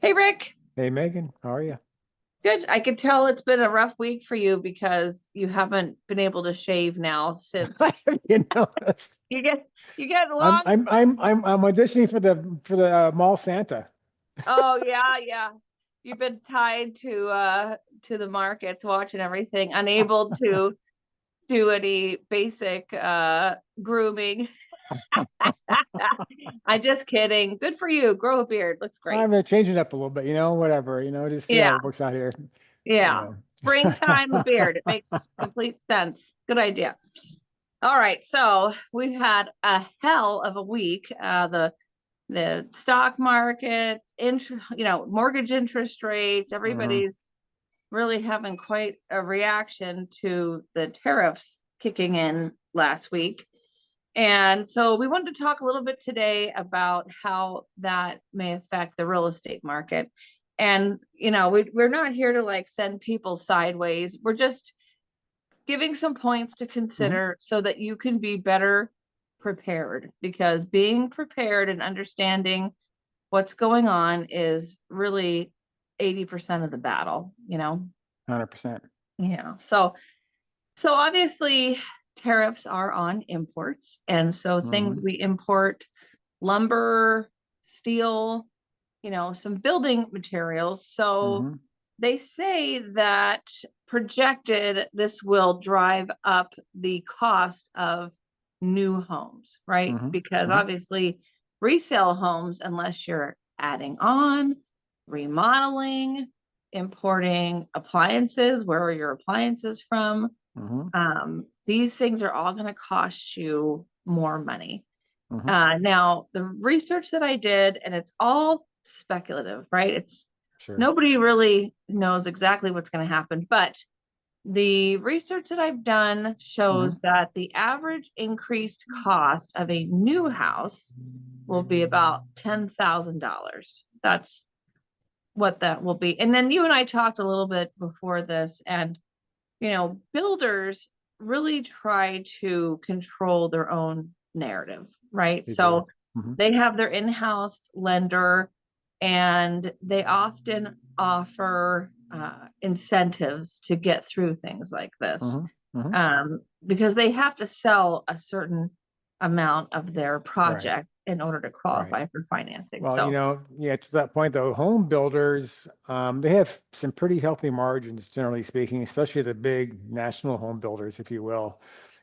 Hey Rick, Hey Megan, how are you? good. I could tell it's been a rough week for you because you haven't been able to shave now since You know, you get you get I'm long. I'm I'm I'm I'm auditioning for the mall Santa. Oh yeah, yeah. You've been tied to the markets, watching everything, unable to do any basic grooming. I'm just kidding. Good for you. Grow a beard. Looks great. I'm gonna change it up a little bit, whatever, just see Yeah, how it works out here. yeah. Yeah. Springtime a beard. It makes complete sense. Good idea. All right, so we've had a hell of a week. The stock market, mortgage interest rates. hmm Everybody's really having quite a reaction to the tariffs kicking in last week. And so we wanted to talk a little bit today about how that may affect the real estate market. And we're not here to like send people sideways. We're just giving some points to hmm consider so that you can be better prepared, because being prepared and understanding what's going on is really 80% of the battle, 100%. Yeah. So obviously tariffs are on imports, and so things hmm we import, lumber, steel, some building materials. So hmm they say that projected this will drive up the cost of new homes, right? hmm Because hmm obviously resale homes, unless you're adding on, remodeling, importing appliances, where are your appliances from? hmm These things are all going to cost you more money. hmm Now, the research that I did, and it's all speculative, right? It's Sure. nobody really knows exactly what's going to happen, but the research that I've done hmm shows that the average increased cost of a new house will be about $10,000. That's what that will be. And then you and I talked a little bit before this, and builders really try to control their own narrative, right? They do. So hmm they have their in-house lender, and they often offer incentives to get through things like this, hmm hmm because they have to sell a certain amount of their Right. project in order to Right. qualify for financing. Well, So, yeah, to that point though, home builders, they have some pretty healthy margins, generally speaking, especially the big national home builders, if you will.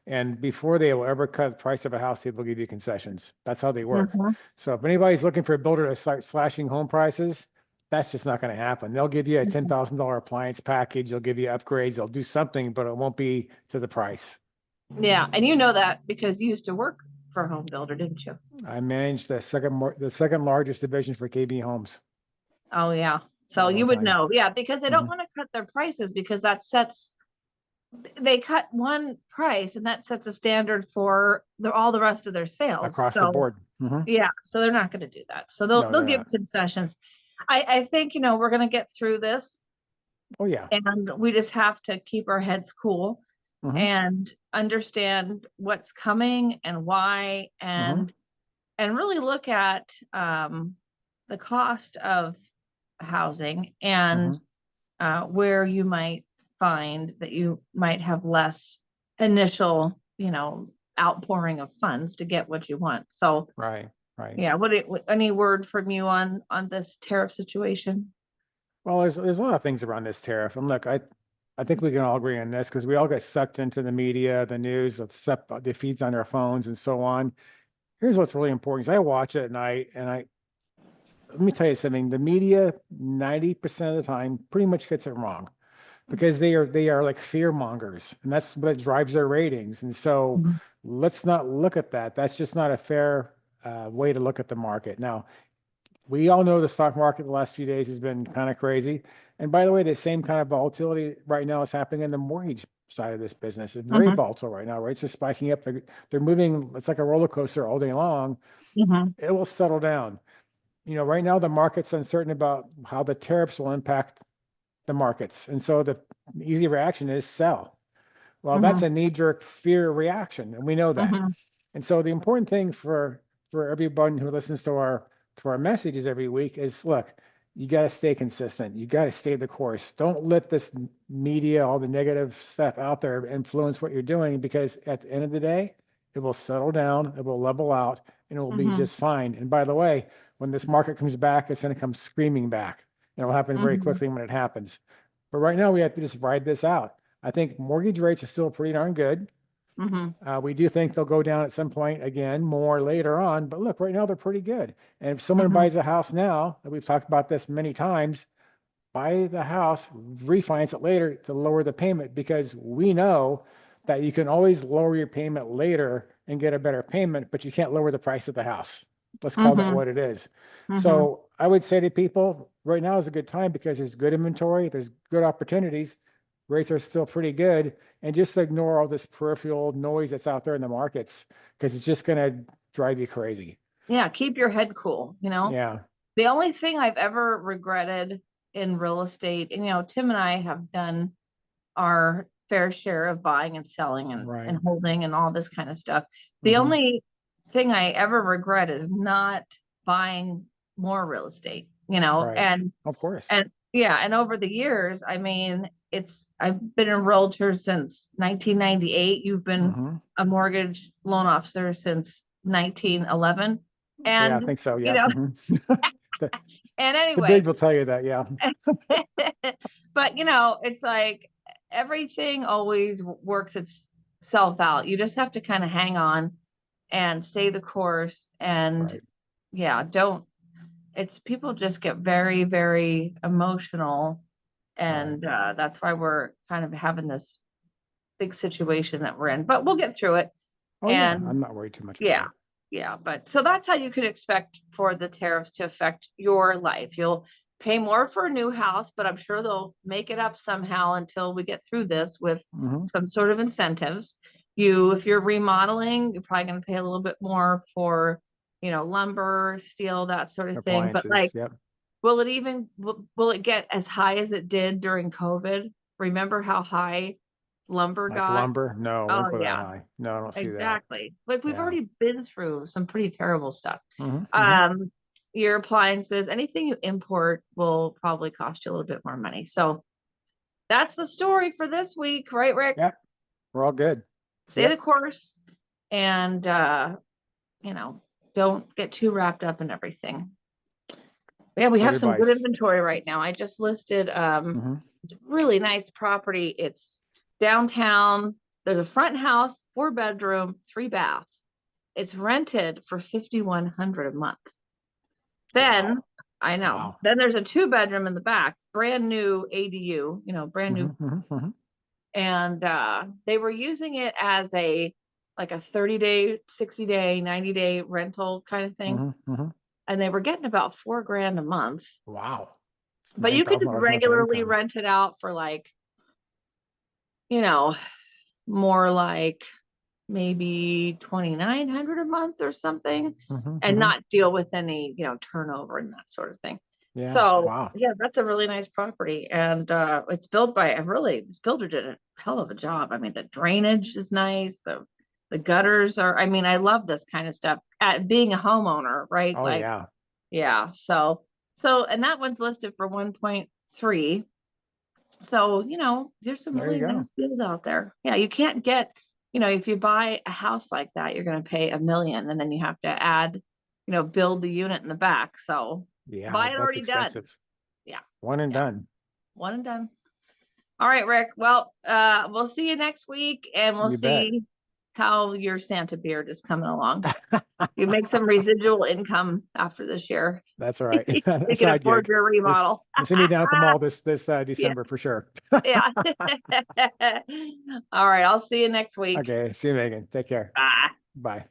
And before they will ever cut the price of a house, they will give you concessions. That's how they work. mhm, So if anybody's looking for a builder to start slashing home prices, that's just not going to happen. They'll give you a mhm. $10,000 appliance package. They'll give you upgrades. They'll do something, but it won't be to the price. Yeah, and you know that because you used to work for a home builder, didn't you? I manage the second largest division for KB Homes Oh yeah. a So long you would time. know. Yeah, because they don't hmm want to cut their prices, because that sets they cut one price and that sets a standard for all the rest of their sales. Across the So board. yeah, so they're not going to do that. So they'll No, they'll they're give not. concessions. I think we're going to get through this, Oh yeah. and we just have to keep our heads cool hmm and understand what's coming and why, hmm and really look at the cost of housing, and hmm where you might find that you might have less initial, outpouring of funds to get what you want. So, Right. Right. yeah, any word from you on this tariff situation? Well, there's a lot of things around this tariff, and look, I think we can all agree on this because we all get sucked into the media, the news, the feeds on our phones, and so on. Here's what's really important: is I watch it at night, and let me tell you something. The media, 90% of the time, pretty much gets it wrong because they are like fear mongers, and that's what drives their ratings. And so Mhm. let's not look at that. That's just not a fair way to look at the market. Now, we all know the stock market the last few days has been kind of crazy. And by the way, the same kind of volatility right now is happening in the mortgage side of this business. It's very Mhm. volatile right now. Rates are spiking up. They're moving. It's like a roller coaster all day long. Mhm. It will settle down. Right now the market's uncertain about how the tariffs will impact the markets. And so the easy reaction is sell. Well, that's Mhm. a knee-jerk fear reaction, and we know that. Mhm. And so the important thing for everyone who listens to our messages every week is look, you got to stay consistent. You got to stay the course. Don't let this media, all the negative stuff out there influence what you're doing, because at the end of the day, it will settle down, it will level out, and it will be Mm-hmm. just fine. And by the way, when this market comes back, it's going to come screaming back. And it will happen very Mm-hmm. quickly when it happens. But right now, we have to just ride this out. I think mortgage rates are still pretty darn good. Mm-hmm. We do think they'll go down at some point again, more later on. But look, right now they're pretty good. And if someone Mm-hmm. buys a house now, and we've talked about this many times, buy the house, refinance it later to lower the payment, because we know that you can always lower your payment later and get a better payment, but you can't lower the price of the house. Let's call that Mm-hmm. what it is. Mm-hmm. So I would say to people, right now is a good time because there's good inventory, there's good opportunities, rates are still pretty good, and just ignore all this peripheral noise that's out there in the markets, because it's just going to drive you crazy. Yeah, keep your head cool, you know. Yeah, The only thing I've ever regretted in real estate, and Tim and I have done our fair share of buying and selling right, and holding and all this kind of stuff. The hmm, only thing I ever regret is not buying more real estate, right, of course. and yeah, and over the years, I mean, I've been a realtor since 1998. You've been Hmm. a mortgage loan officer since 1911. Yeah, I And, think so. you Yeah. know, Hmm. The, and the anyway, big will tell you that. Yeah. but it's like everything always works itself out. You just have to kind of hang on and stay the course. And Right. yeah, don't, it's people just get very, very emotional. Right. And that's why we're kind of having this big situation that we're in, but we'll get through it. Oh yeah, And I'm not worried too much about yeah, it. yeah. But so that's how you could expect for the tariffs to affect your life. You'll pay more for a new house, but I'm sure they'll make it up somehow until we get through this with Hmm. some sort of incentives. If you're remodeling, you're probably going to pay a little bit more for, lumber, steel, that sort of thing. But Appliances. like, Yep. will it get as high as it did during COVID? Remember how high lumber Like got? lumber. No, it Oh wouldn't go that yeah, high. No, I don't see that. exactly. Like we've Yeah. already been through some pretty terrible stuff. Hmm. Hmm. Um, your appliances, anything you import will probably cost you a little bit more money. So that's the story for this week, right, Rick? Yep. We're all good. Stay the Yep. course and you know, don't get too wrapped up in everything. Yeah, we Good have some good advice. inventory right now. I just listed Hmm. it's a really nice property. It's downtown. There's a front house, 4 bedroom, 3 baths. It's rented for 5,100 a month. Wow. Then I know. Wow. Then there's a 2 bedroom in the back, brand new ADU, brand Hmm. new. Hmm. Hmm. And they were using it as a like a 30-day, 60-day, 90-day rental kind of thing. Hmm. Hmm. And they were getting about 4 grand a month. Wow. It's But you could just $9,000 monthly regularly income. rent it out for like, you know, more like maybe 2,900 a month or something, Hmm. and Hmm. not deal with any, turnover and that sort of thing. Yeah. So Wow. yeah, that's a really nice property. And it's built by this builder did a hell of a job. I mean, the drainage is nice, the gutters are, I mean, I love this kind of stuff. At being a homeowner, right? Oh Like, yeah. yeah. And that one's listed for 1.3. So, there's some There you really go. nice deals out there. Yeah, you can't get, if you buy a house like that, you're going to pay 1 million and then you have to add, build the unit in the back. So Yeah, buy it that's already done. expensive. Yeah, One and yeah, done. one and done. All right, Rick. Well, we'll see you next week and we'll You bet. see how your Santa beard is coming along. You make some residual income after this year. That's all right. So A you can side afford gig. your Just remodel. see me down at the mall this Yeah, December for sure. yeah. All right, I'll see you next week. Okay. See you, Megan. Take care. Bye. Bye.